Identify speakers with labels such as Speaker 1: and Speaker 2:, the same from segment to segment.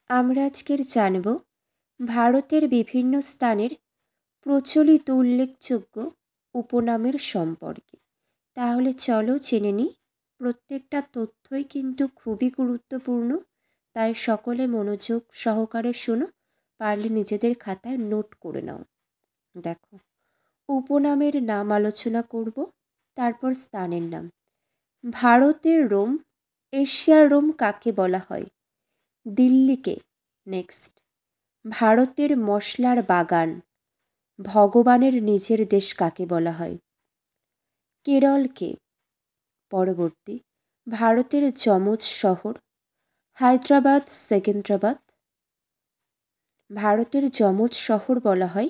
Speaker 1: আমরা আজকের জানব ভারতের বিভিন্ন স্থানের প্রচলিত উল্লেখযোগ্য উপনামের সম্পর্কে। তাহলে চলো জেনে নিই। প্রত্যেকটা তথ্যই কিন্তু খুবই গুরুত্বপূর্ণ, তাই সকলে মনোযোগ সহকারে শোনো, পারলে নিজেদের খাতায় নোট করে নাও। দেখো, উপনামের নাম আলোচনা করব, তারপর স্থানের নাম। ভারতের রোম, এশিয়ার রোম কাকে বলা হয়? দিল্লিকে। নেক্সট, ভারতের মশলার বাগান, ভগবানের নিজের দেশ কাকে বলা হয়? কেরলকে। পরবর্তী, ভারতের যমজ শহর, হায়দ্রাবাদ, সেকেন্দ্রাবাদ। ভারতের যমজ শহর বলা হয়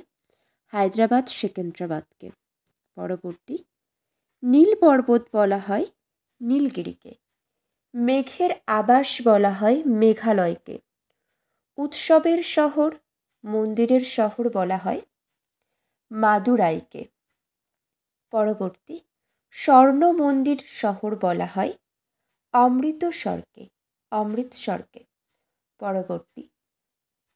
Speaker 1: হায়দ্রাবাদ, সেকেন্দ্রাবাদকে। পরবর্তী, নীল পর্বত বলা হয় নীলগিরিকে। মেঘের আবাস বলা হয় মেঘালয়কে। উৎসবের শহর, মন্দিরের শহর বলা হয় মাদুরাইকে। পরবর্তী, স্বর্ণ মন্দির শহর বলা হয় অমৃতসরকে। পরবর্তী,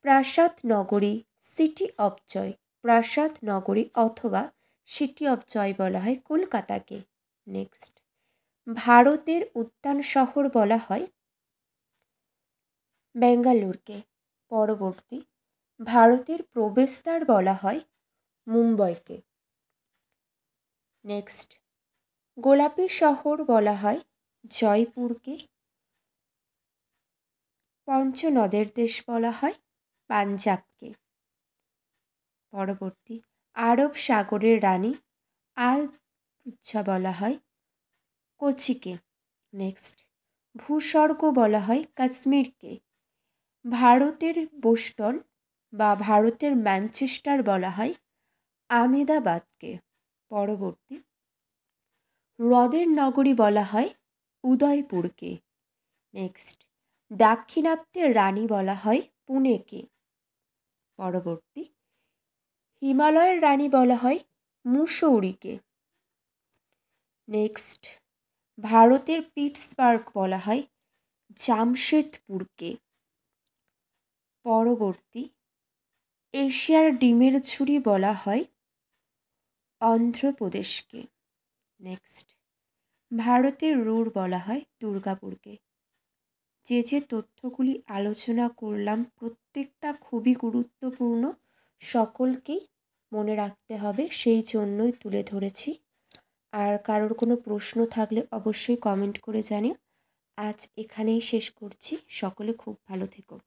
Speaker 1: প্রাসাদ নগরী, সিটি অফ জয়, প্রাসাদ নগরী অথবা সিটি অফ জয় বলা হয় কলকাতাকে। নেক্সট, ভারতের উদ্যান শহর বলা হয় বেঙ্গালুরুকে। পরবর্তী, ভারতের প্রবেশদ্বার বলা হয় মুম্বাইকে। নেক্সট, গোলাপি শহর বলা হয় জয়পুরকে। পঞ্চনদের দেশ বলা হয় পাঞ্জাবকে। পরবর্তী, আরব সাগরের রানী আল কুজ্জা বলা হয় কোচিকে। নেক্সট, ভূস্বর্গ বলা হয় কাশ্মীরকে। ভারতের বোস্টন বা ভারতের ম্যানচেস্টার বলা হয় আহমেদাবাদকে। পরবর্তী, হ্রদের নগরী বলা হয় উদয়পুরকে। নেক্সট, দাক্ষিণাত্যের রানী বলা হয় পুনেকে। পরবর্তী, হিমালয়ের রানী বলা হয় মুসৌরিকে। নেক্সট, ভারতের পিটসবার্গ বলা হয় জামশেদপুরকে। পরবর্তী, এশিয়ার ডিমের ঝুড়ি বলা হয় অন্ধ্রপ্রদেশকে। নেক্সট, ভারতের রুর বলা হয় দুর্গাপুরকে। যে তথ্যগুলি আলোচনা করলাম প্রত্যেকটা খুবই গুরুত্বপূর্ণ, সকলকেই মনে রাখতে হবে, সেই জন্যই তুলে ধরেছি। আর কারোর কোনো প্রশ্ন থাকলে অবশ্যই কমেন্ট করে জানিও। আজ এখানেই শেষ করছি। সকলে খুব ভালো থেকো।